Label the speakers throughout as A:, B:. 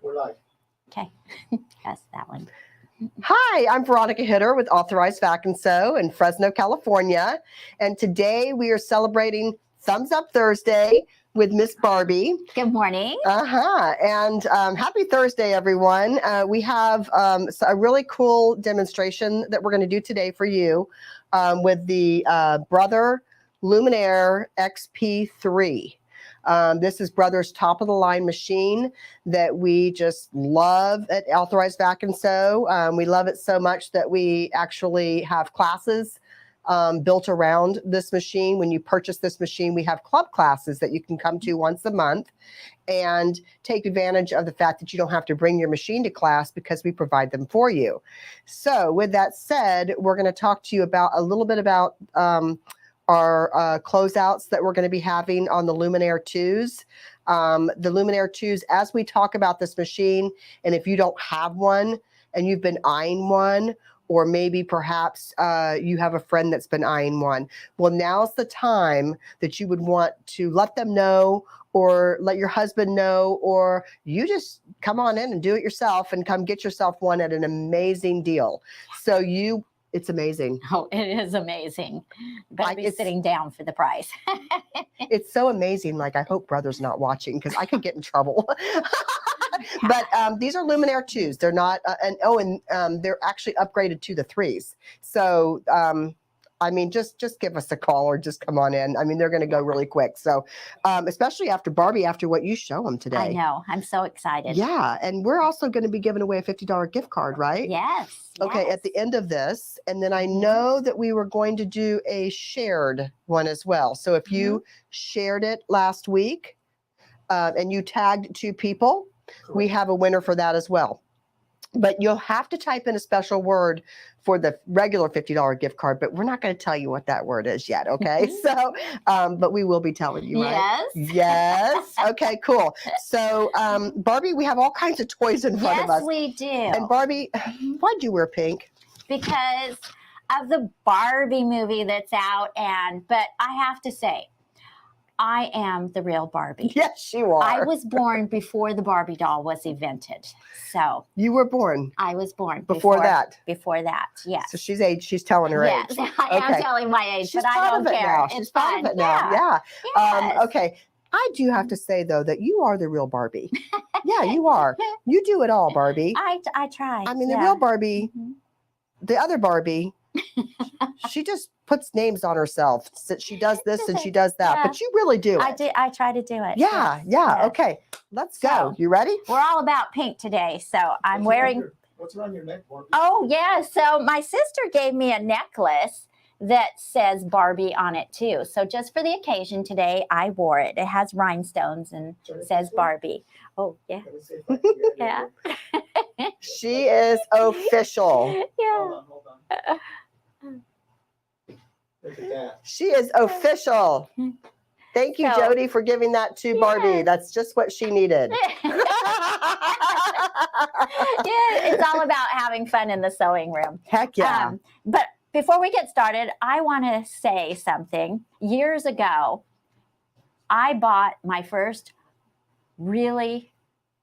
A: We're live.
B: Okay, yes, that one.
C: Hi, I'm Veronica Hitter with Authorized Vac & Sew in Fresno, California. And today we are celebrating Thumbs Up Thursday with Miss Barbie.
B: Good morning.
C: And happy Thursday, everyone. We have a really cool demonstration that we're going to do today for you with the Brother Luminaire XP3. This is Brother's top-of-the-line machine that we just love at Authorized Vac & Sew. We love it so much that we actually have classes built around this machine. When you purchase this machine, we have club classes that you can come to once a month and take advantage of the fact that you don't have to bring your machine to class because we provide them for you. So with that said, we're going to talk to you about a little bit about our closeouts that we're going to be having on the Luminaire 2s. The Luminaire 2s, as we talk about this machine, and if you don't have one and you've been eyeing one, or maybe perhaps you have a friend that's been eyeing one, well, now's the time that you would want to let them know, or let your husband know, or you just come on in and do it yourself and come get yourself one at an amazing deal. So it's amazing.
B: Oh, it is amazing. Better be sitting down for the price.
C: It's so amazing. Like, I hope Brother's not watching because I could get in trouble. But these are Luminaire 2s. They're not, they're actually upgraded to the 3s. So, I mean, just give us a call or just come on in. I mean, they're going to go really quick. So, especially after Barbie, after what you show them today.
B: I know. I'm so excited.
C: Yeah. And we're also going to be giving away a $50 gift card, right?
B: Yes.
C: Okay.
B: Yes.
C: At the end of this. And then I know that we were going to do a shared one as well. So if you shared it last week and you tagged 2 people, we have a winner for that as well. But you'll have to type in a special word for the regular $50 gift card, but we're not going to tell you what that word is yet, okay? So, but we will be telling you, right?
B: Yes.
C: Yes. Okay, cool. So, Barbie, we have all kinds of toys in front of us.
B: Yes, we do.
C: And Barbie, why'd you wear pink?
B: Because of the Barbie movie that's out, but I have to say, I am the real Barbie.
C: Yes, you are.
B: I was born before the Barbie doll was invented. So
C: you were born.
B: I was born
C: before that.
B: Before that, yes.
C: So she's age. She's telling her age.
B: Yes, I am telling my age,
C: she's
B: but I don't care.
C: Now. She's proud of it now. Yeah.
B: Yes.
C: Okay. I do have to say though that you are the real Barbie. Yeah, you are. You do it all, Barbie.
B: I try.
C: I mean, the real Barbie, the other Barbie. She just puts names on herself. She does this and she does that, but you really do it.
B: I try to do it.
C: Yeah,
B: yes.
C: yeah.
B: Yes.
C: Okay, let's go.
B: So,
C: you ready?
B: We're all about pink today, so I'm wearing.
A: What's around your neck, Barbie?
B: Oh yeah, so my sister gave me a necklace that says Barbie on it too. So just for the occasion today, I wore it. It has rhinestones and says Barbie. Oh yeah. Yeah.
C: She is official.
B: Yeah.
A: Hold on. Look at that.
C: She is official. Thank you, Jody, for giving that to Barbie. That's just what she needed.
B: Yeah, it's all about having fun in the sewing room.
C: Heck yeah.
B: But before we get started, I want to say something. Years ago, I bought my first really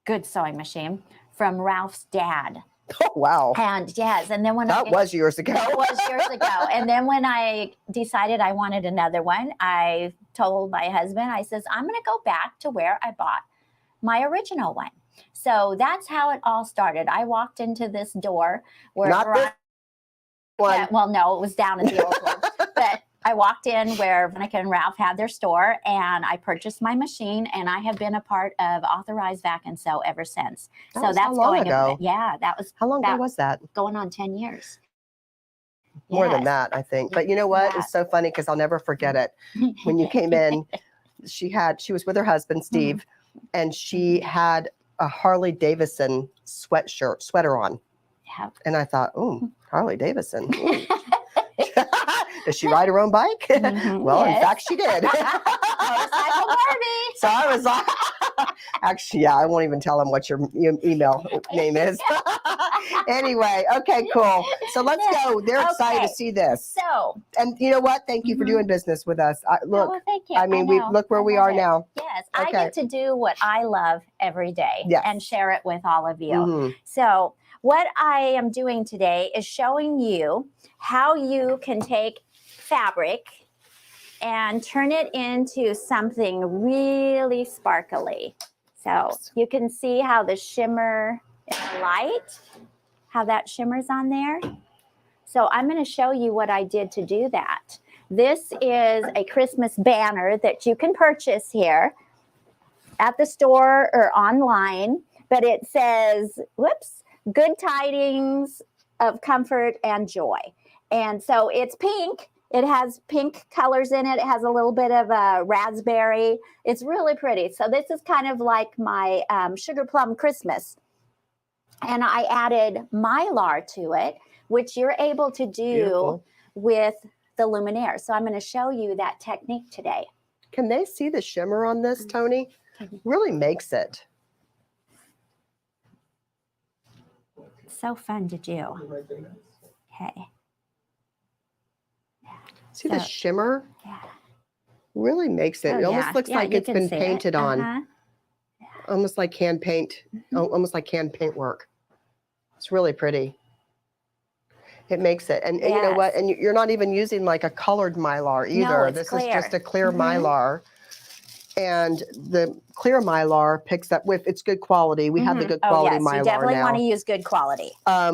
B: good sewing machine from Ralph's dad.
C: Oh, wow.
B: And yes, and then when
C: that was years ago.
B: That was years ago. And then when I decided I wanted another one, I told my husband, I says, I'm going to go back to where I bought my original one. So that's how it all started. I walked into this door where
C: Not this one.
B: Yeah, well, no, it was down at the old one. But I walked in where Veronica and Ralph had their store, and I purchased my machine, and I have been a part of Authorized Vac & Sew ever since.
C: That
B: so
C: was
B: that's
C: how long
B: going
C: ago?
B: Yeah, that was
C: how long ago was that?
B: Going on 10 years.
C: More than that, I think. But you know what? It's so funny because I'll never forget it. When you came in, she was with her husband, Steve, and she had a Harley Davidson sweater on.
B: Yep.
C: And I thought, oh, Harley Davidson. Does she ride her own bike? Well, in fact, she did.
B: Motorcycle Barbie.
C: So I was like, actually, yeah, I won't even tell him what your email name is. Anyway, okay, cool. So let's go. They're excited to
B: Okay.
C: see this.
B: So,
C: And you know what? Thank you for
B: Mhm.
C: doing business with us. Look,
B: well, thank you.
C: I mean, we
B: know.
C: look where
B: I
C: we
B: love
C: are
B: it.
C: now.
B: Yes, I
C: Okay.
B: get to do what I love every day
C: Yes.
B: and share it with all of you.
C: Mhm.
B: So, what I am doing today is showing you how you can take fabric and turn it into something really sparkly. So, you can see how the shimmer in the light, how that shimmers on there. So, I'm going to show you what I did to do that. This is a Christmas banner that you can purchase here at the store or online, but it says, whoops, good tidings of comfort and joy. And so it's pink. It has pink colors in it. It has a little bit of a raspberry. It's really pretty. So this is kind of like my sugar plum Christmas. And I added mylar to it, which you're able to do
C: Beautiful.
B: with the luminaire. So I'm going to show you that technique today.
C: Can they see the shimmer on this, Tony? Really makes it.
B: So fun to do.
A: Right there.
B: Okay.
C: See the
B: So-
C: shimmer?
B: Yeah.
C: Really makes it.
B: Oh,
C: It almost
B: yeah.
C: looks
B: Yeah,
C: like
B: you
C: it's
B: can
C: been
B: see it.
C: painted on.
B: Uh-huh.
C: Almost like hand paint. Almost like hand paint work. It's really pretty. It makes it. And you know what?
B: Yes.
C: And you're not even using like a colored mylar either.
B: it's
C: This
B: clear.
C: is just a clear
B: Mhm.
C: mylar. And the clear mylar picks up with it's good quality. We have the good quality
B: yes,
C: mylar
B: you definitely
C: now.
B: want to use good quality.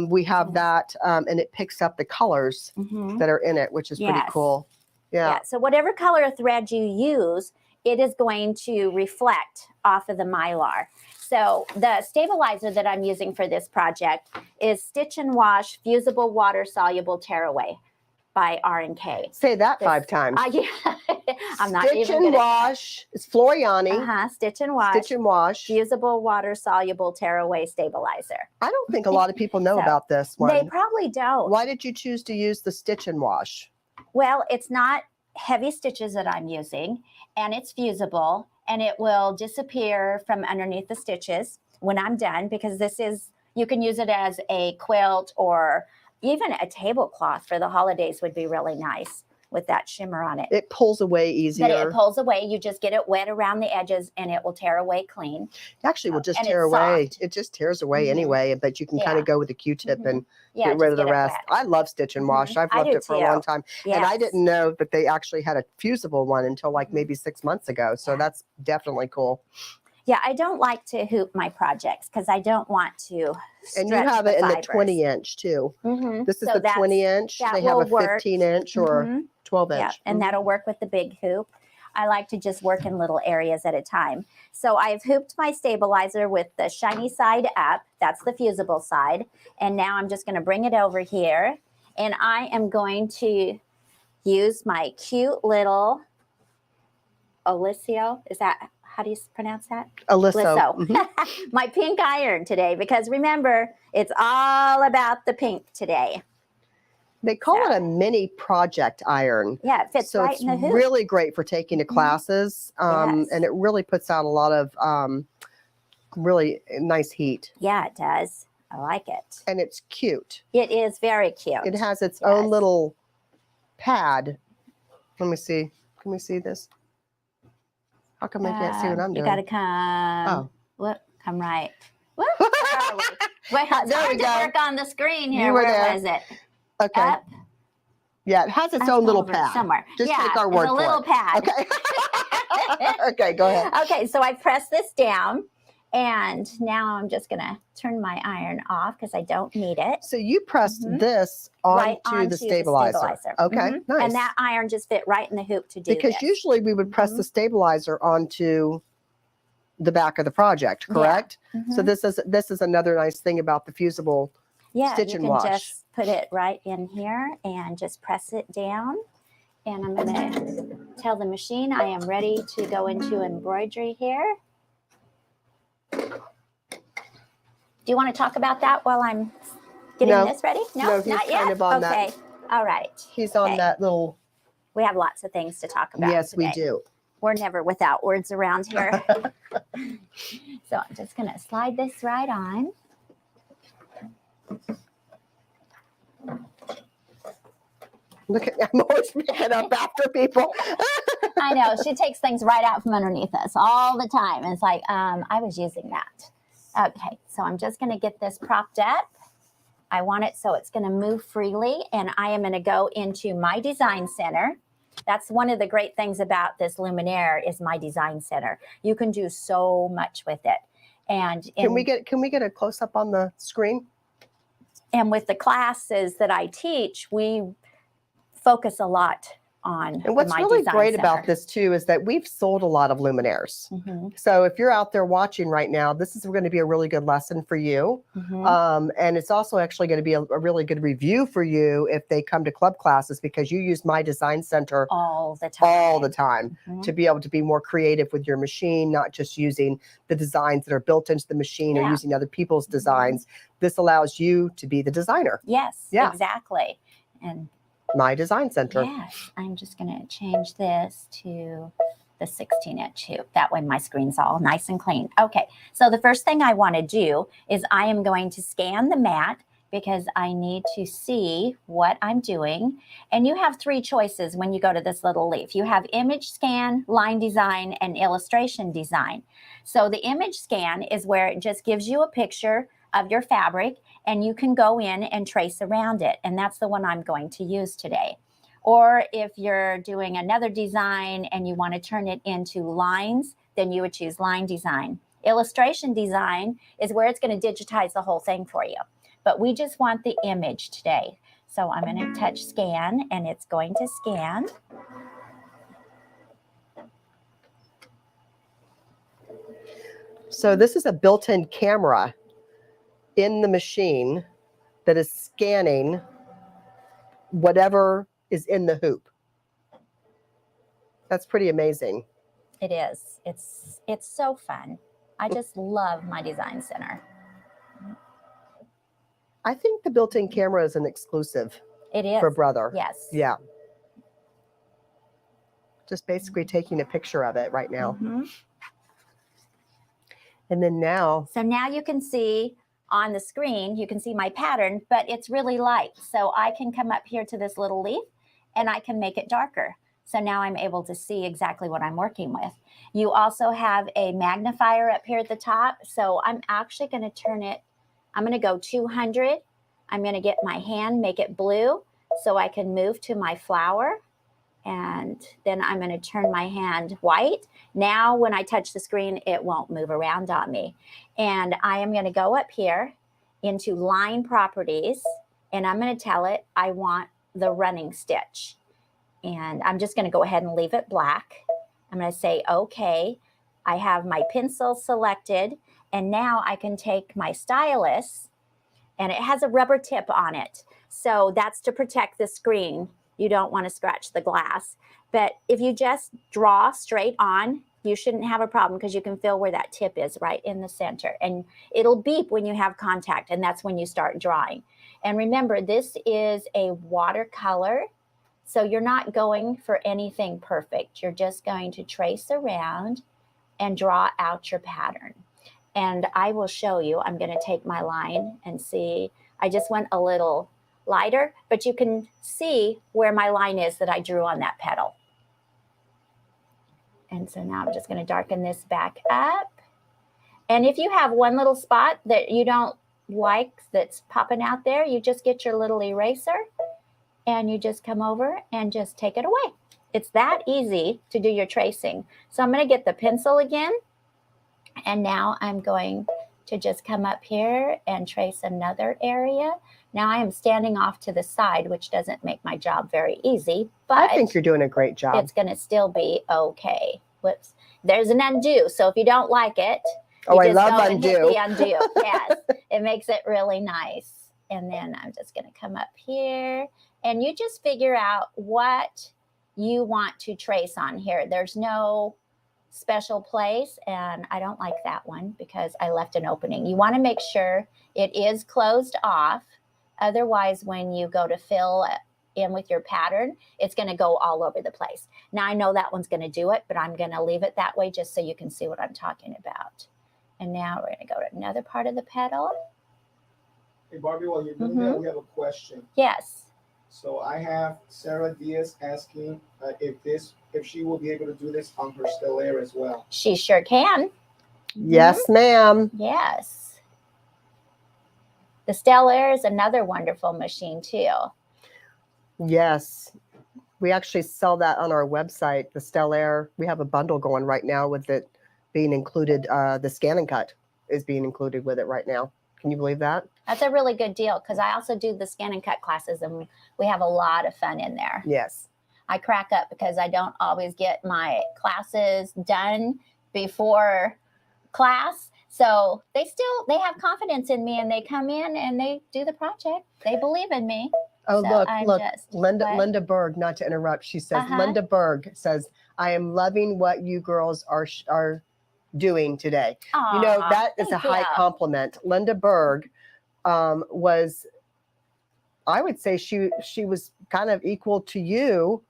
C: We have that, and it picks up the colors
B: Mhm.
C: that are in it, which is pretty
B: Yes.
C: cool. Yeah.
B: So whatever color thread you use, it is going to reflect off of the mylar. So the stabilizer that I'm using for this project is Stitch and Wash Fusible Water Soluble Tearaway by R&K.
C: Say that 5 times.
B: Yeah, I'm not
C: Stitch
B: even
C: and
B: good at
C: Wash. It's Floriani.
B: Stitch and Wash.
C: Stitch and Wash.
B: Fusible Water Soluble Tearaway Stabilizer.
C: I don't think a lot of people know
B: So,
C: about this one.
B: They probably don't.
C: Why did you choose to use the Stitch and Wash?
B: Well, it's not heavy stitches that I'm using, and it's fusible, and it will disappear from underneath the stitches when I'm done, because you can use it as a quilt or even a tablecloth for the holidays would be really nice with that shimmer on it.
C: It pulls away easier.
B: But it pulls away. You just get it wet around the edges and it will tear away clean.
C: Actually, will just
B: and
C: tear
B: it's
C: away.
B: soft.
C: It just tears away
B: Mhm.
C: anyway, but you can kind
B: Yeah.
C: of go with a Q-tip and
B: Yeah,
C: get rid of
B: just
C: the
B: get it
C: rest.
B: wet.
C: I love Stitch and Wash.
B: Mhm.
C: I've
B: I
C: loved
B: do
C: it for a long
B: too.
C: time. And I
B: Yes.
C: didn't know that they actually had a fusible one until like maybe 6 months ago. So
B: Yeah.
C: that's definitely cool.
B: Yeah, I don't like to hoop my projects because I don't want to
C: And you
B: stretch
C: have it in the
B: fibers.
C: 20 inch too.
B: Mhm.
C: This is
B: So
C: the 20 inch.
B: that
C: They have a
B: will work.
C: 15 inch or
B: Mhm.
C: 12
B: Yeah,
C: inch.
B: and that'll work with the big hoop. I like to just work in little areas at a time. So I've hooped my stabilizer with the shiny side up. That's the fusible side. And now I'm just going to bring it over here. And I am going to use my cute little Oliso. Is that, how do you pronounce that?
C: Aliso.
B: Lisso. My pink iron today, because remember, it's all about the pink today.
C: They call it a mini project iron.
B: Yeah, it fits
C: So
B: right
C: it's
B: in the hoop.
C: really great for taking to
B: Mhm.
C: classes.
B: Yes.
C: And it really puts out a lot of really nice heat.
B: Yeah, it does. I like it.
C: And it's cute.
B: It is very cute.
C: It has its own
B: Yes.
C: little pad. Let me see. Can we see this? How come I can't see what I'm
B: You
C: doing?
B: got to come.
C: Oh.
B: Whoop, come right. Whoop, where are we? Wait, it's
C: There we
B: hard to
C: go.
B: work on the screen here.
C: You were
B: Where
C: there.
B: was it?
C: Okay.
B: Up,
C: Yeah, it has its
B: up,
C: own little
B: over,
C: pad.
B: somewhere.
C: Just
B: yeah,
C: take our
B: it's
C: word
B: a
C: for
B: little
C: it.
B: pad.
C: Okay. Okay, go ahead.
B: Okay, so I pressed this down, and now I'm just going to turn my iron off because I don't need it.
C: So you pressed
B: Mhm.
C: this
B: Right
C: onto the stabilizer. Okay,
B: Mhm.
C: nice.
B: And that iron just fit right in the hoop to do
C: Because
B: this.
C: usually we would press
B: Mhm.
C: the stabilizer onto the back of the project, correct? So
B: Mhm.
C: this is another nice thing about the fusible. Stitch
B: you
C: and
B: can
C: wash.
B: just put it right in here and just press it down. And I'm going to tell the machine I am ready to go into embroidery here. Do you want to talk about that while I'm getting
C: No.
B: this ready?
C: No, he's
B: not yet.
C: kind of on that.
B: Okay. All right.
C: He's on
B: Okay.
C: that little.
B: We have lots of things to talk about.
C: Yes, we
B: today.
C: do.
B: We're never without words around here. So I'm just going to slide this right on.
C: Look at, I'm always picking up after people.
B: I know, she takes things right out from underneath us all the time. And it's like, I was using that. Okay, so I'm just going to get this propped up. I want it so it's going to move freely, and I am going to go into my design center. That's one of the great things about this luminaire is my design center. You can do so much with it. And
C: Can we get a close up on the screen?
B: And with the classes that I teach, we focus a lot on
C: And what's
B: my
C: really
B: design
C: great
B: center.
C: about this too is that we've sold a lot of luminaires.
B: Mm-hmm.
C: So if you're out there watching right now, this is going to be a really good lesson for you.
B: Mm-hmm.
C: And it's also actually going to be a really good review for you if they come to club classes, because you use my design center
B: all the time,
C: mm-hmm. to be able to be more creative with your machine, not just using the designs that are built into the machine or using other people's designs. This allows you to be the designer.
B: Yes, exactly. And
C: my design center.
B: Yes, I'm just going to change this to the 16-inch hoop. That way my screen's all nice and clean. Okay, so the first thing I want to do is I am going to scan the mat because I need to see what I'm doing. And you have 3 choices when you go to this little leaf. You have image scan, line design, and illustration design. So the image scan is where it just gives you a picture of your fabric, and you can go in and trace around it. And that's the one I'm going to use today. Or if you're doing another design and you want to turn it into lines, then you would choose line design. Illustration design is where it's going to digitize the whole thing for you. But we just want the image today. So I'm going to touch scan, and it's going to scan.
C: So this is a built-in camera in the machine that is scanning whatever is in the hoop. That's pretty amazing.
B: It is. It's so fun. I just love my design center.
C: I think the built-in camera is an exclusive.
B: It is.
C: For Brother.
B: Yes.
C: Yeah. Just basically taking a picture of it right now.
B: Mm-hmm.
C: And then now.
B: So now you can see on the screen, you can see my pattern, but it's really light. So I can come up here to this little leaf and I can make it darker. So now I'm able to see exactly what I'm working with. You also have a magnifier up here at the top. So I'm actually going to turn it, I'm going to go 200. I'm going to get my hand, make it blue so I can move to my flower. And then I'm going to turn my hand white. Now, when I touch the screen, it won't move around on me. And I am going to go up here into line properties, and I'm going to tell it I want the running stitch. And I'm just going to go ahead and leave it black. I'm going to say, okay. I have my pencil selected, and now I can take my stylus, and it has a rubber tip on it. So that's to protect the screen. You don't want to scratch the glass. But if you just draw straight on, you shouldn't have a problem because you can feel where that tip is right in the center. And it'll beep when you have contact, and that's when you start drawing. And remember, this is a watercolor, so you're not going for anything perfect. You're just going to trace around and draw out your pattern. And I will show you. I'm going to take my line and see. I just went a little lighter, but you can see where my line is that I drew on that petal. And so now I'm just going to darken this back up. And if you have one little spot that you don't like that's popping out there, you just get your little eraser and you just come over and just take it away. It's that easy to do your tracing. So I'm going to get the pencil again. And now I'm going to just come up here and trace another area. Now I am standing off to the side, which doesn't make my job very easy, but
C: I think you're doing a great job.
B: It's going to still be okay. Whoops. There's an undo. So if you don't like it,
C: oh, I
B: just
C: love
B: go
C: undo.
B: And hit the undo. Yes, it makes it really nice. And then I'm just going to come up here, and you just figure out what you want to trace on here. There's no special place, and I don't like that one because I left an opening. You want to make sure it is closed off. Otherwise, when you go to fill in with your pattern, it's going to go all over the place. Now I know that one's going to do it, but I'm going to leave it that way just so you can see what I'm talking about. And now we're going to go to another part of the petal.
A: Hey, Barbie, while you're doing
B: Mm-hmm.
A: that, we have a question.
B: Yes.
A: So I have Sarah Diaz asking if she will be able to do this on her Stellaire as well.
B: She sure can.
C: Yes, ma'am.
B: Yes. The Stellaire is another wonderful machine too.
C: Yes. We actually sell that on our website, the Stellaire. We have a bundle going right now with it being included. The Scan and Cut is being included with it right now. Can you believe that?
B: That's a really good deal because I also do the Scan and Cut classes and we have a lot of fun in there.
C: Yes.
B: I crack up because I don't always get my classes done before class. So they have confidence in me and they come in and they do the project. They believe in me.
C: Oh,
B: So
C: look,
B: I'm
C: look,
B: just-
C: Linda,
B: what?
C: Linda Berg, not to interrupt. She says,
B: Uh-huh.
C: Linda Berg says, I am loving what you girls are doing today. You know,
B: Aw,
C: that is a
B: thank
C: high
B: you.
C: compliment. Linda Berg was, I would say she was kind of equal to you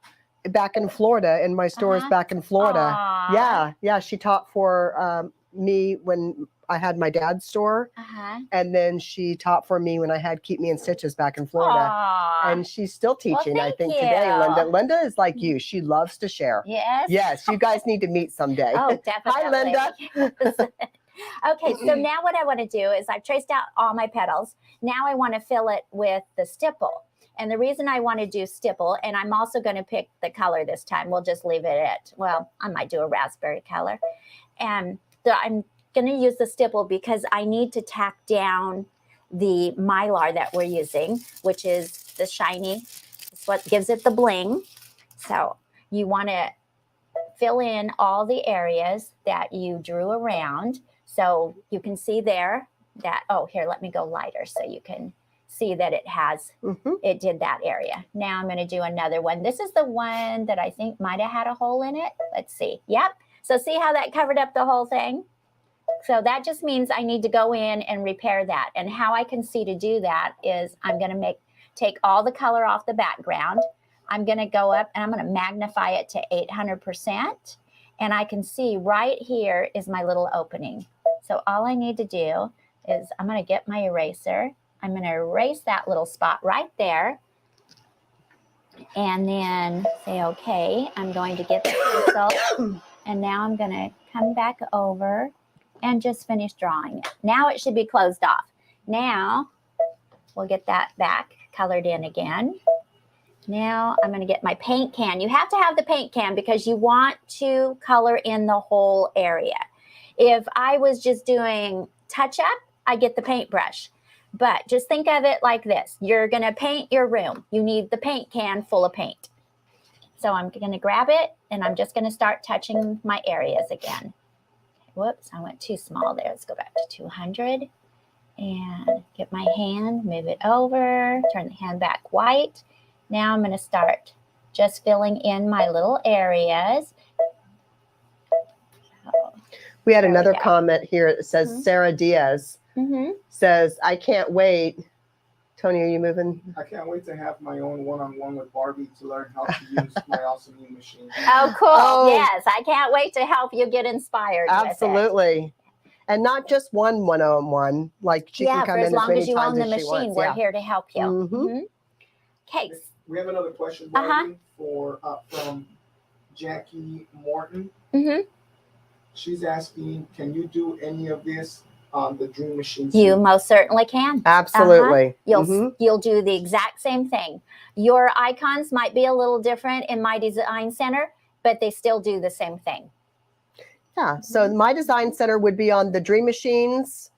C: back in Florida, in my stores
B: Uh-huh.
C: back in Florida.
B: Aw.
C: Yeah. She taught for me when I had my dad's store.
B: Uh-huh.
C: And then she taught for me when I had Keep Me in Stitches back in Florida.
B: Aw.
C: And she's still teaching, I
B: thank
C: think,
B: you.
C: today, Linda. Linda is like you. She loves to share.
B: Yes.
C: Yes, you guys need to meet someday.
B: Oh, definitely.
C: Hi, Linda.
B: Yes. Okay, so now what I want to do is I've traced out all my petals. Now I want to fill it with the stipple. And the reason I want to do stipple, and I'm also going to pick the color this time. We'll just leave it at, well, I might do a raspberry color. And I'm going to use the stipple because I need to tack down the mylar that we're using, which is the shiny. It's what gives it the bling. So you want to fill in all the areas that you drew around. So you can see there that, oh, here, let me go lighter so you can see that it has, it did that area. Now I'm going to do another one. This is the one that I think might have had a hole in it. Let's see. Yep. So see how that covered up the whole thing? So that just means I need to go in and repair that. And how I can see to do that is I'm going to take all the color off the background. I'm going to go up and I'm going to magnify it to 800%. And I can see right here is my little opening. So all I need to do is I'm going to get my eraser. I'm going to erase that little spot right there. And then say, okay, I'm going to get the pencil. And now I'm going to come back over and just finish drawing it. Now it should be closed off. Now we'll get that back colored in again. Now I'm going to get my paint can. You have to have the paint can because you want to color in the whole area. If I was just doing touch up, I get the paintbrush. But just think of it like this. You're going to paint your room. You need the paint can full of paint. So I'm going to grab it and I'm just going to start touching my areas again. Whoops, I went too small there. Let's go back to 200 and get my hand, move it over, turn the hand back white. Now I'm going to start just filling in my little areas.
C: We had
B: There we
C: another
B: go.
C: comment here. It says Sarah Diaz says, I can't wait. Tony, are you moving?
A: I can't wait to have my own one-on-one with Barbie to learn how to use my awesome new machine.
B: Oh, cool.
C: Oh.
B: Yes, I can't wait to help you get inspired with it.
C: Absolutely. And not just one-on-one. Like she can
B: Yeah,
C: come
B: for
C: in
B: as long
C: many
B: as you own
C: times
B: the
C: as she
B: machine,
C: wants.
B: we're
C: Yeah.
B: here to help you.
C: Mhm.
B: Okay.
A: We have another question, Barbie, from Jackie Morton. She's asking, can you do any of this on the Dream Machine?
B: You most certainly can.
C: Absolutely.
B: You'll do the exact same thing. Your icons might be a little different in my design center, but they still do the same thing.
C: Yeah. So my design center would be on the Dream Machines,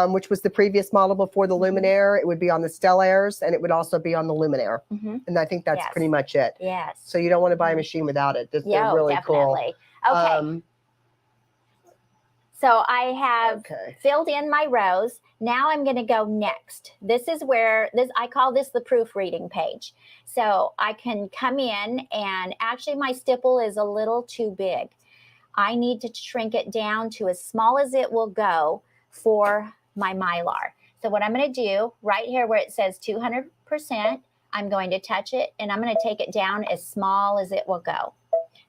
C: which was the previous model before the Luminaire. It would be on the Stellaires, and it would also be on the Luminaire. And I think that's
B: Yes.
C: pretty much it.
B: Yes.
C: So you don't want to buy a machine without it. They're
B: Yeah,
C: really
B: definitely.
C: cool.
B: Okay. So I have filled in my rows. Now I'm going to go next. This is where I call this the proofreading page. So I can come in and actually my stipple is a little too big. I need to shrink it down to as small as it will go for my mylar. So what I'm going to do right here where it says 200%, I'm going to touch it and I'm going to take it down as small as it will go.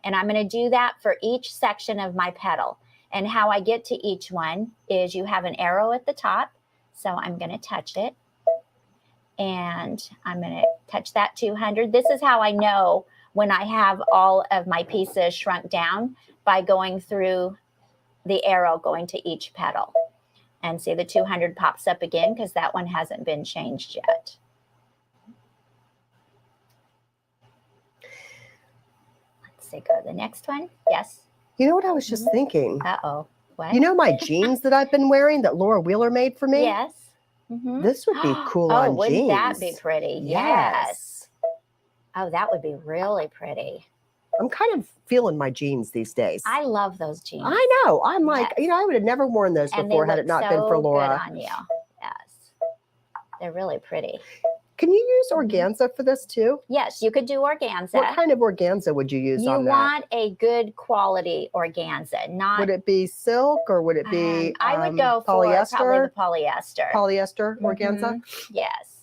B: And I'm going to do that for each section of my petal. And how I get to each one is you have an arrow at the top. So I'm going to touch it And I'm going to touch that 200. This is how I know when I have all of my pieces shrunk down, by going through the arrow going to each petal. And see, the 200 pops up again because that one hasn't been changed yet. Let's see, go to the next one. Yes.
C: You know what I was just thinking?
B: Uh-oh. What?
C: You know my jeans that I've been wearing that Laura Wheeler made for me?
B: Yes.
C: This would be cool
B: oh,
C: on
B: wouldn't
C: jeans.
B: that be pretty? Yes. Oh, that would be really pretty.
C: I'm kind of feeling my jeans these days.
B: I love those jeans.
C: I know. I'm like, you know, I would have never worn those before had it not been for Laura.
B: Good on you. Yes. They're really pretty.
C: Can you use organza for this too?
B: Yes, you could do organza.
C: What kind of organza would you use on that?
B: You want a good quality organza, not.
C: Would it be silk or would it be
B: I would go for
C: polyester?
B: probably the polyester.
C: Polyester organza?
B: Yes.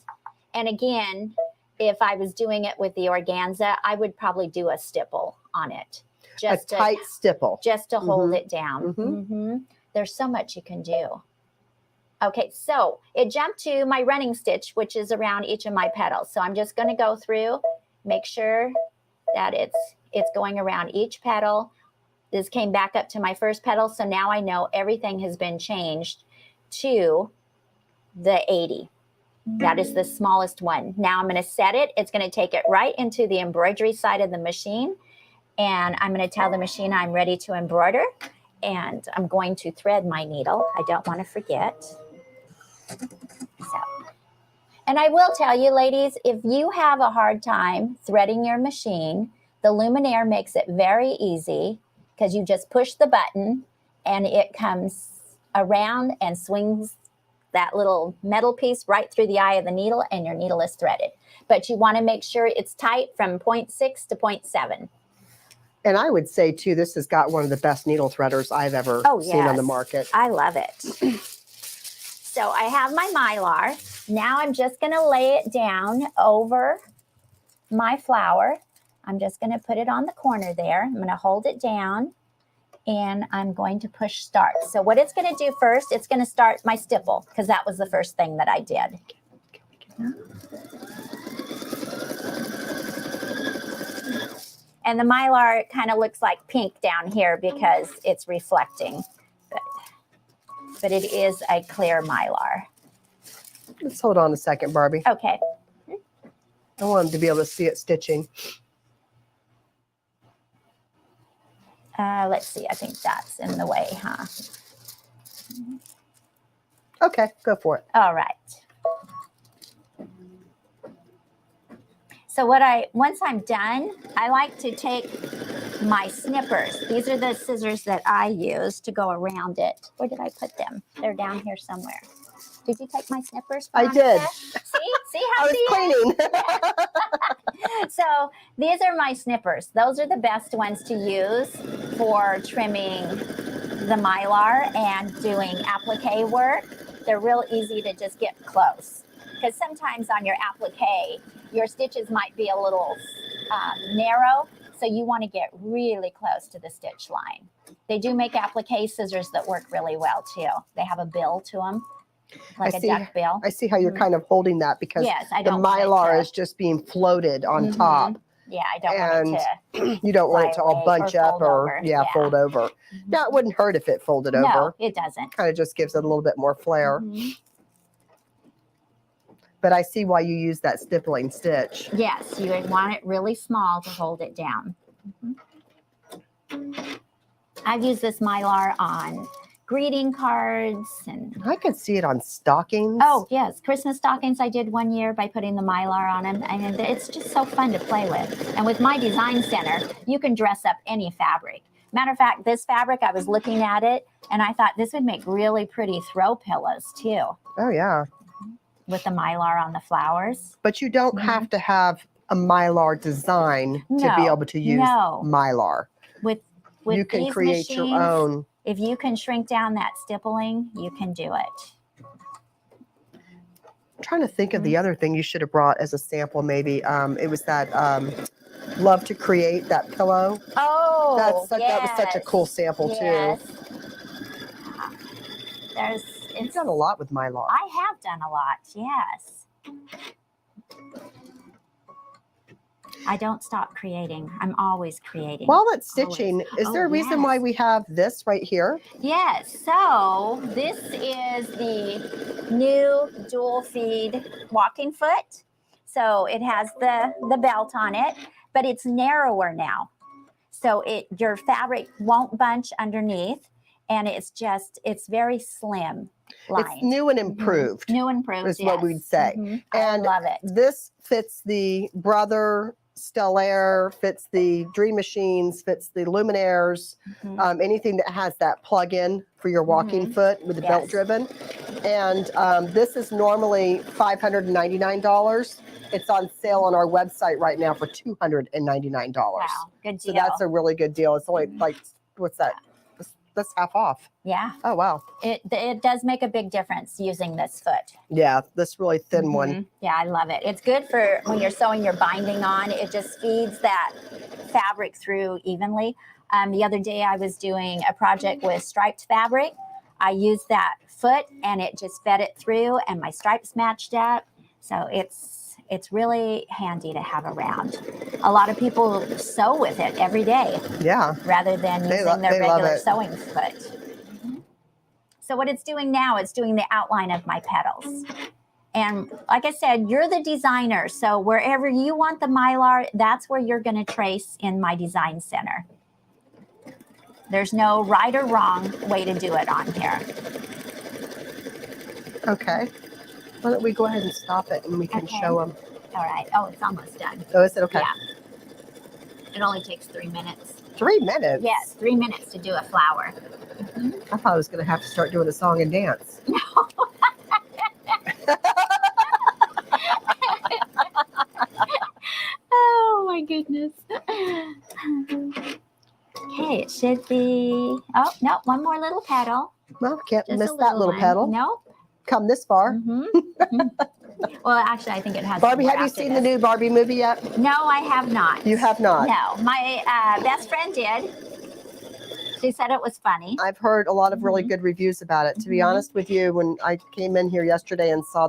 B: And again, if I was doing it with the organza, I would probably do a stipple on it. Just
C: a tight stipple.
B: Just to hold it down. There's so much you can do. Okay, so it jumped to my running stitch, which is around each of my petals. So I'm just going to go through, make sure that it's going around each petal. This came back up to my first petal, so now I know everything has been changed to the 80. That is the smallest one. Now I'm going to set it. It's going to take it right into the embroidery side of the machine. And I'm going to tell the machine I'm ready to embroider. And I'm going to thread my needle. I don't want to forget. So, and I will tell you, ladies, if you have a hard time threading your machine, the Luminaire makes it very easy because you just push the button and it comes around and swings that little metal piece right through the eye of the needle and your needle is threaded. But you want to make sure it's tight from 0.6 to 0.7.
C: And I would say, too, this has got one of the best needle threaders I've ever seen on the market.
B: I love it. So I have my Mylar. Now I'm just going to lay it down over my flower. I'm just going to put it on the corner there. I'm going to hold it down and I'm going to push start. So what it's going to do first, it's going to start my stipple because that was the first thing that I did. And the Mylar kind of looks like pink down here because it's reflecting. But it is a clear Mylar.
C: Let's hold on a second, Barbie.
B: Okay.
C: I want them to be able to see it stitching.
B: Let's see. I think that's in the way, huh?
C: Okay, go for it.
B: All right. So once I'm done, I like to take my snippers. These are the scissors that I use to go around it. Where did I put them? They're down here somewhere. Did you take my snippers, Veronica?
C: I did.
B: See how
C: I was cleaning.
B: So these are my snippers. Those are the best ones to use for trimming the Mylar and doing applique work. They're real easy to just get close. Because sometimes on your applique, your stitches might be a little narrow, so you want to get really close to the stitch line. They do make applique scissors that work really well too. They have a bill to them, like a duck bill.
C: I see how you're kind of holding that because the Mylar is just being floated on top.
B: Yeah, I don't want it to.
C: You don't want it to all bunch up or fold over. Now, it wouldn't hurt if it folded over.
B: No, it doesn't.
C: Kind of just gives it a little bit more flair. But I see why you use that stippling stitch.
B: Yes, you would want it really small to hold it down. I've used this Mylar on greeting cards and
C: I could see it on stockings.
B: Oh yes, Christmas stockings I did one year by putting the Mylar on them, and it's just so fun to play with. And with my design center, you can dress up any fabric. Matter of fact, this fabric, I was looking at it and I thought this would make really pretty throw pillows too.
C: Oh yeah.
B: With the Mylar on the flowers.
C: But you don't have to have a Mylar design to be able to use Mylar.
B: With
C: you can
B: these
C: create
B: machines,
C: your own.
B: If you can shrink down that stippling, you can do it.
C: I'm trying to think of the other thing you should have brought as a sample maybe. It was that Love to Create, that pillow.
B: Oh,
C: that was such a cool sample too.
B: You've done a lot with Mylar. I have done a lot, yes. I don't stop creating. I'm always creating.
C: While it's stitching, is there a reason why
B: yes.
C: we have this right here?
B: Yes, so this is the new dual feed walking foot. So it has the belt on it, but it's narrower now. So your fabric won't bunch underneath, and it's very slim lined.
C: It's new and improved.
B: New and improved,
C: is what we'd say.
B: And
C: And
B: I love it.
C: this fits the Brother Stellaire, fits the Dream Machines, fits the Luminaires, anything that has that plug-in for your walking foot with the belt driven. And this is normally $599. It's on sale on our website right now for $299.
B: Wow, good deal.
C: So that's a really good deal. It's only like, what's that? That's half off.
B: Yeah.
C: Oh, wow.
B: It does make a big difference using this foot.
C: Yeah, this really thin one.
B: Yeah, I love it. It's good for when you're sewing your binding on. It just feeds that fabric through evenly. The other day I was doing a project with striped fabric. I used that foot and it just fed it through and my stripes matched up. So it's really handy to have around. A lot of people sew with it every day.
C: Yeah.
B: Rather than using their regular sewing foot. So what it's doing now, it's doing the outline of my petals. And like I said, you're the designer. So wherever you want the Mylar, that's where you're going to trace in my design center. There's no right or wrong way to do it on here.
C: Okay. Why don't we go ahead and stop it and we can show them.
B: All right. Oh, it's almost done.
C: Oh, is it okay?
B: Yeah. It only takes 3 minutes.
C: 3 minutes?
B: Yes, 3 minutes to do a flower.
C: I thought I was going to have to start doing a song and dance.
B: No. Oh my goodness. Okay, it should be. Oh no, one more little petal.
C: Well, can't
B: Just
C: miss
B: a
C: that little
B: one.
C: petal.
B: Nope.
C: Come this far.
B: Well, actually, I think it has.
C: Barbie,
B: more
C: have you
B: after
C: seen
B: this.
C: the new Barbie movie yet?
B: No, I have not.
C: You have not?
B: No, my best friend did. She said it was funny.
C: I've heard a lot of really good reviews about it. To be honest with you, when I came in here yesterday and saw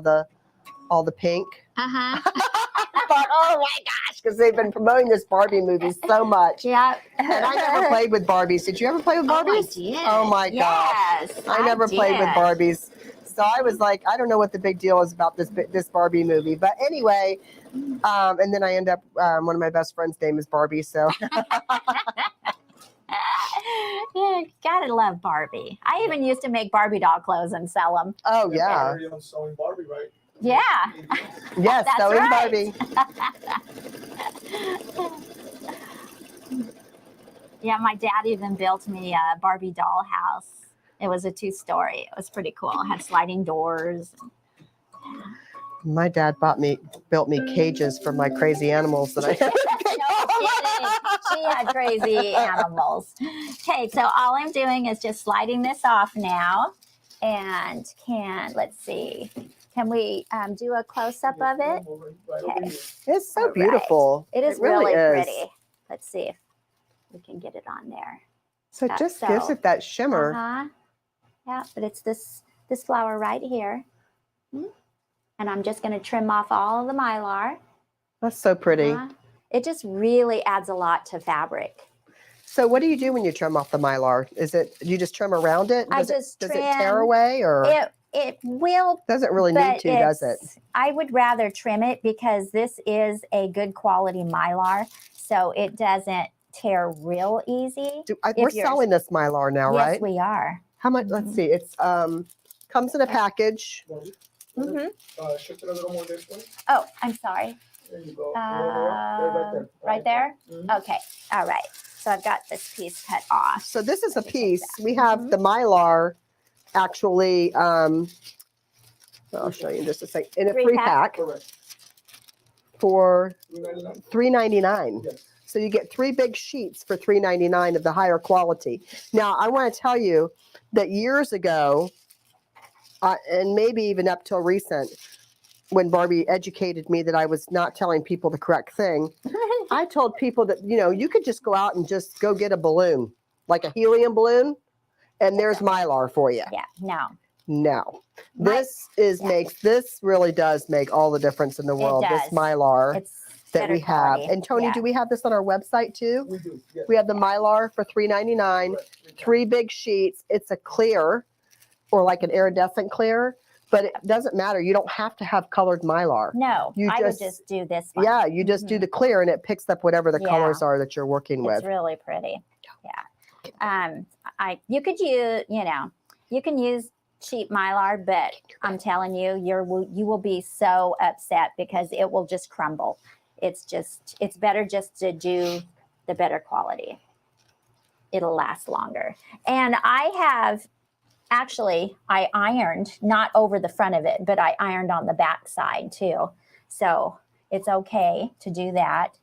C: all the pink, I thought, oh my gosh, because they've been promoting this Barbie movie so much.
B: Yeah.
C: And I never played with Barbies. Did you ever play with Barbies?
B: Oh, I did.
C: Oh my gosh.
B: Yes,
C: I never played with Barbies. So I was like, I don't know what the big deal is about this Barbie movie. But anyway, and then I end up, one of my best friends' name is Barbie. So
B: yeah, gotta love Barbie. I even used to make Barbie doll clothes and sell them.
C: oh yeah.
A: Already on Sewing Barbie, right?
B: Yeah.
C: Yes,
B: That's
C: Sewing
B: right.
C: Barbie.
B: Yeah, my dad even built me a Barbie doll house. It was a 2-story. It was pretty cool. It had sliding doors.
C: My dad built me cages for my crazy animals that I have.
B: No kidding. She had crazy animals. Okay, so all I'm doing is just sliding this off now. And let's see. Can we do a close-up of it? Okay.
C: It's so beautiful.
B: It is really pretty. Let's see if we can get it on there.
C: So it just gives it that shimmer.
B: Yeah, but it's this flower right here. And I'm just going to trim off all of the Mylar.
C: That's so pretty.
B: It just really adds a lot to fabric.
C: So what do you do when you trim off the Mylar? You just trim around it? Does it tear away or?
B: It will.
C: Doesn't really need to, does it?
B: I would rather trim it because this is a good quality Mylar, so it doesn't tear real easy.
C: We're selling this Mylar now, right?
B: Yes, we are.
C: How much? Let's see. It's comes in a package.
A: Shift it a little more this way.
B: Oh, I'm sorry.
A: There you go. Right there.
B: Right there? Okay. All right. So I've got this piece cut off.
C: So this is a piece. We have the Mylar actually, I'll show you in just a second, in a free pack
A: Correct.
C: for
A: $3.99.
C: $3.99.
A: Yes.
C: So you get 3 big sheets for $3.99 of the higher quality. Now, I want to tell you that years ago, and maybe even up till recent, when Barbie educated me that I was not telling people the correct thing, I told people that, you could just go out and just go get a balloon, like a helium balloon, and there's Mylar for you.
B: Yeah, no.
C: No. This really does make all the difference in the world.
B: It
C: This
B: does.
C: Mylar
B: It's
C: that
B: better
C: we have.
B: quality.
C: And Tony,
B: Yeah.
C: do we have this on our website too?
A: We do. Yes.
C: We have the Mylar for $3.99, 3 big sheets. It's a clear or like an iridescent clear, but it doesn't matter. You don't have to have colored Mylar.
B: No, I would just do this one.
C: Yeah, you just do the clear and it picks up whatever the
B: Yeah.
C: colors are that you're working with.
B: It's really pretty. Yeah. You could use, you can use cheap Mylar, but I'm telling you, you will be so upset because it will just crumble. It's better just to do the better quality. It'll last longer. And I ironed, not over the front of it, but I ironed on the back side too. So it's okay to do that.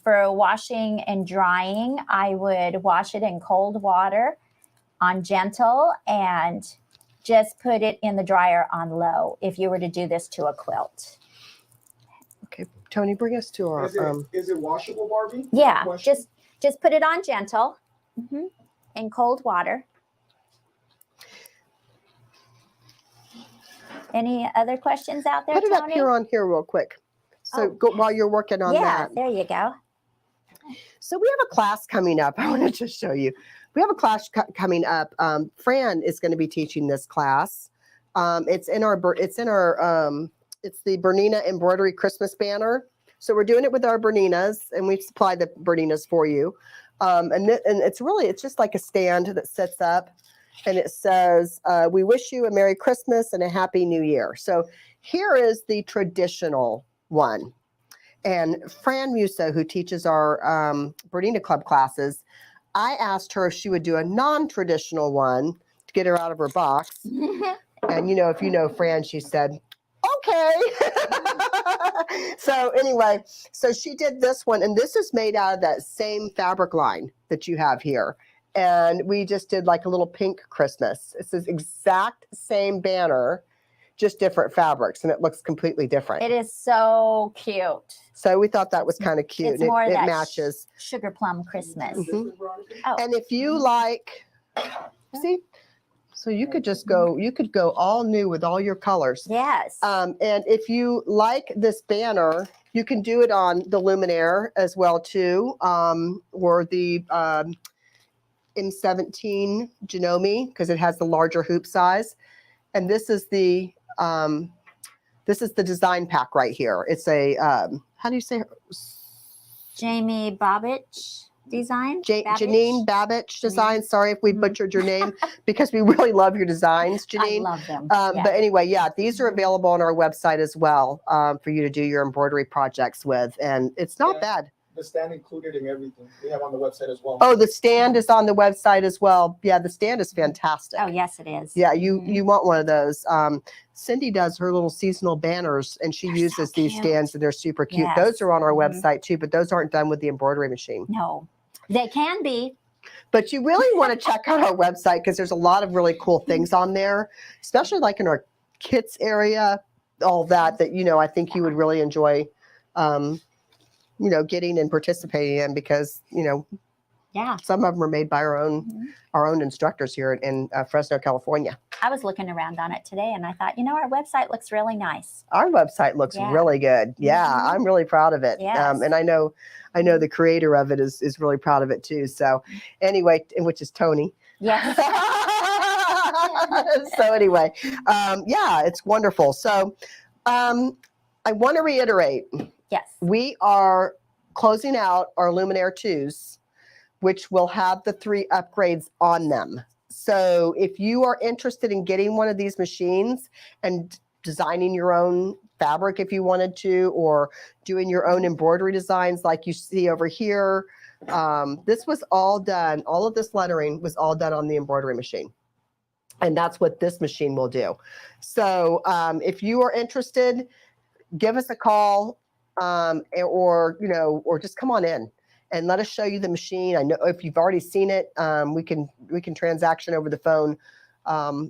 B: For washing and drying, I would wash it in cold water on gentle and just put it in the dryer on low if you were to do this to a quilt.
C: Okay, Tony, bring us to our...
A: Is it washable, Barbie?
B: Yeah, just put it on gentle in cold water. Any other questions out there,
C: Put it
B: Tony?
C: up here on here real quick. So go, while you're working on that.
B: Yeah, there you go.
C: So we have a class coming up. I want to just show you. We have a class coming up. Fran is going to be teaching this class. It's the Bernina embroidery Christmas banner. So we're doing it with our Berninas, and we supply the Berninas for you. And it's just like a stand that sits up, and it says, "We wish you a Merry Christmas and a Happy New Year." So here is the traditional one. And Fran Musso, who teaches our Bernina Club classes, I asked her if she would do a non-traditional one to get her out of her box. And if you know Fran, she said, okay. So anyway, so she did this one, and this is made out of that same fabric line that you have here. And we just did like a little pink Christmas. It's this exact same banner, just different fabrics, and it looks completely different.
B: It is so cute.
C: So we thought that was kind of cute.
B: It's more
C: it
B: that
C: matches.
B: Sugar plum Christmas.
C: Oh. And if you like, see, so you could just go, all new with all your colors.
B: Yes.
C: And if you like this banner, you can do it on the Luminaire as well too, or the M17 Janome, because it has the larger hoop size. And this is the design pack right here. It's a how do you say her?
B: Jamie Babbage design?
C: Janine Babbage design. Sorry if we butchered your name, because we really love your designs, Janine.
B: I love them.
C: But anyway, yeah, these are available on our website as well for you to do your embroidery projects with. And it's not bad.
A: The stand included in everything. We have on the website as well.
C: Oh, the stand is on the website as well. Yeah, the stand is fantastic.
B: Oh, yes, it is.
C: Yeah, you want one of those. Cindy does her little seasonal banners, and she uses these stands, and they're super cute.
B: Yes.
C: Those are on our website too, but those aren't done with the embroidery machine.
B: No, they can be.
C: But you really want to check out our website, because there's a lot of really cool things on there, especially like in our kits area, all that I think you would really enjoy getting and participating in, because some of them are made by our own instructors here in Fresno, California.
B: I was looking around on it today, and I thought, our website looks really nice.
C: Our website looks really good. Yeah, I'm really proud of it.
B: Yes.
C: And I know the creator of it is really proud of it too. So anyway, which is Tony.
B: Yes.
C: So anyway, it's wonderful. So I want to reiterate.
B: Yes.
C: We are closing out our Luminaire 2s, which will have the 3 upgrades on them. So if you are interested in getting one of these machines and designing your own fabric if you wanted to, or doing your own embroidery designs like you see over here, this was all done. All of this lettering was all done on the embroidery machine. And that's what this machine will do. So if you are interested, give us a call. Or just come on in and let us show you the machine. I know if you've already seen it, we can transaction over the phone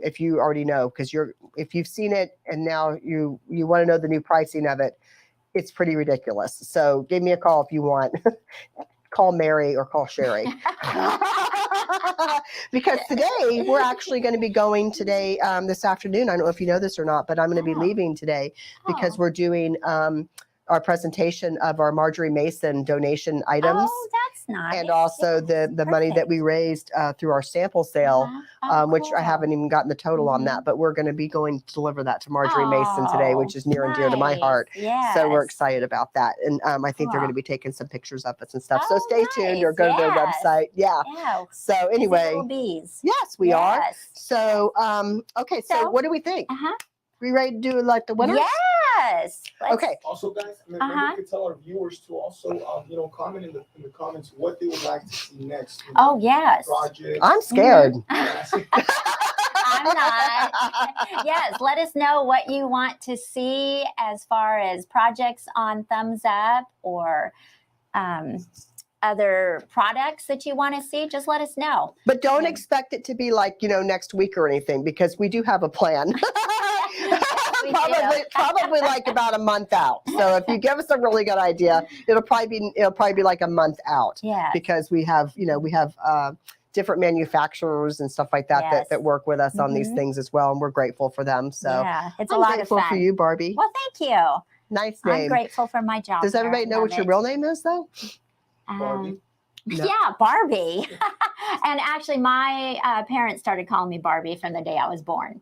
C: if you already know, because if you've seen it and now you want to know the new pricing of it, it's pretty ridiculous. So give me a call if you want. Call Mary or call Sherry. Because today we're actually going to be going today this afternoon. I don't know if you know this or not, but I'm going to be leaving today because we're doing our presentation of our Marjorie Mason donation items.
B: Oh, that's nice.
C: And also the money that we raised through our sample sale, which I haven't even gotten the total on that, but we're going to be going to deliver that to Marjorie Mason today, which is near and dear to my heart.
B: Yes.
C: So we're excited about that. And I think they're going to be taking some pictures of us and stuff. So stay tuned or go to their website. Yeah. So anyway,
B: bees.
C: yes, we are. So, okay. So what do we think? We ready to do like the winners?
B: Yes.
C: Okay.
A: Also, guys, maybe we could tell our viewers to also, comment in the comments what they would like to see next.
B: Oh, yes.
A: Projects.
C: I'm scared.
B: I'm not. Yes, let us know what you want to see as far as projects on Thumbs Up or other products that you want to see. Just let us know.
C: But don't expect it to be like, next week or anything, because we do have a plan. Probably like about a month out. So if you give us a really good idea, it'll probably be like a month out.
B: Yeah.
C: Because we have different manufacturers and stuff like that that work with us on these things as well, and we're grateful for them. So
B: yeah, it's a lot of fun.
C: Grateful for you, Barbie.
B: Well, thank you.
C: Nice name.
B: I'm grateful for my job.
C: Does everybody know what your real name is, though?
A: Barbie.
C: No.
B: Yeah, Barbie. And actually, my parents started calling me Barbie from the day I was born.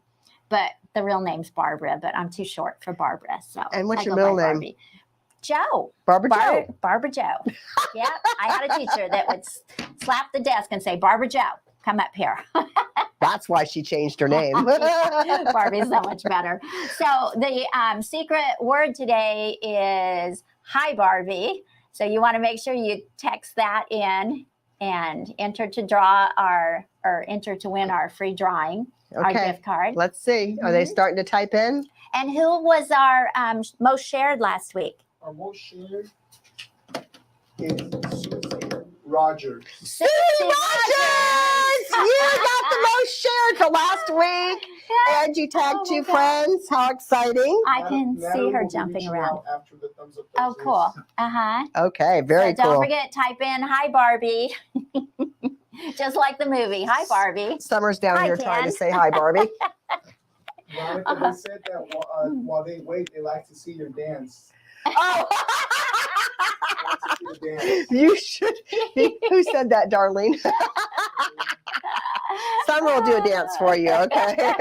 B: But the real name's Barbara, but I'm too short for Barbara. So.
C: And what's your middle name?
B: Barbie. Joe.
C: Barbara Joe.
B: Barbara Joe. Yeah, I had a teacher that would slap the desk and say, Barbara Joe, come up here.
C: That's why she changed her name.
B: Barbie's so much better. So the secret word today is hi, Barbie. So you want to make sure you text that in and enter to win our free drawing, our gift card.
C: Let's see. Are they starting to type in?
B: And who was our most shared last week?
A: Our most shared is Susan Rogers.
C: Susan Rogers! You got the most shared for last week. And you tagged two friends. How exciting.
B: I can see her jumping around.
A: After the Thumbs Up
B: Oh, cool.
C: Okay, very cool.
B: Don't forget, type in hi, Barbie. Just like the movie. Hi, Barbie.
C: Summer's down here trying to say hi, Barbie.
A: Monica, they said that while they wait, they like to see your dance.
C: Oh. You should. Who said that, Darlene? Summer will do a dance for you, okay?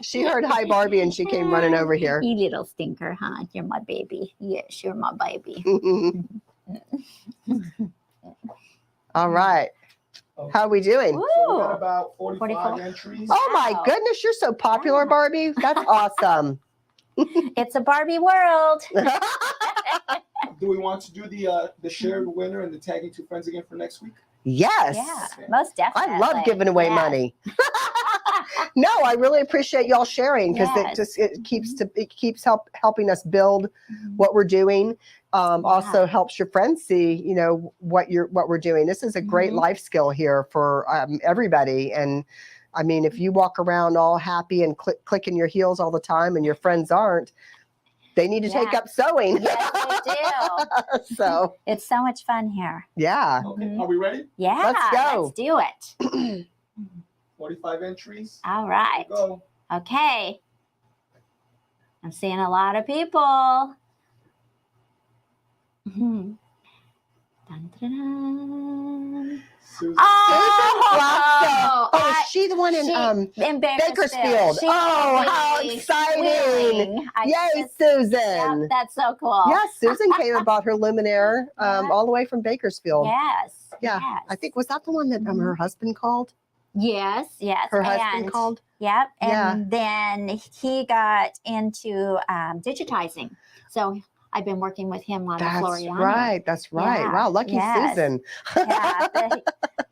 C: She heard hi, Barbie, and she came running over here.
B: You little stinker, huh? You're my baby. Yes, you're my baby.
C: All right. How are we doing?
A: So we got about 45 entries.
C: Oh, my goodness. You're so popular, Barbie. That's awesome.
B: It's a Barbie world.
A: Do we want to do the shared winner and the tagging two friends again for next week?
C: Yes.
B: Yeah, most definitely.
C: I love giving away money. No, I really appreciate y'all sharing because it keeps helping us build what we're doing. Also helps your friends see, what we're doing. This is a great life skill here for everybody. And I mean, if you walk around all happy and clicking your heels all the time and your friends aren't, they need to take up sewing.
B: Yes, they do.
C: So
B: it's so much fun here.
A: Yeah. Okay. Are we ready?
B: Yeah.
C: Let's go.
B: Let's do it.
A: 45 entries.
B: All right.
A: Go.
B: Okay. I'm seeing a lot of people. Dun, dun, dun.
A: Susan.
C: Oh, is she the one in Bakersfield?
B: Oh,
C: how exciting. Yay, Susan.
B: Yep, that's so cool.
C: Yes, Susan came and bought her luminaire all the way from Bakersfield.
B: Yes.
C: Yeah.
B: Yes.
C: I think, was that the one that her husband called?
B: Yes.
C: Her husband called?
B: Yep. And then he got into digitizing. So I've been working with him on the Floriana.
C: That's right.
B: Yeah.
C: Wow, lucky Susan.
B: Yeah,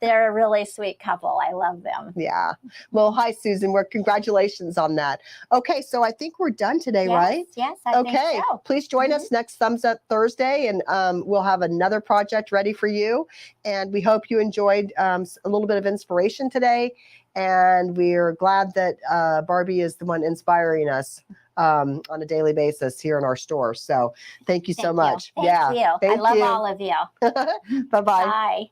B: they're a really sweet couple. I love them.
C: Yeah. Well, hi, Susan. Congratulations on that. Okay, so I think we're done today, right?
B: Yes, I think so.
C: Please join us next Thumbs Up Thursday, and we'll have another project ready for you. And we hope you enjoyed a little bit of inspiration today. And we're glad that Barbie is the one inspiring us on a daily basis here in our store. So thank you so much.
B: Thank you. I love all of you.
C: Bye-bye.
B: Bye.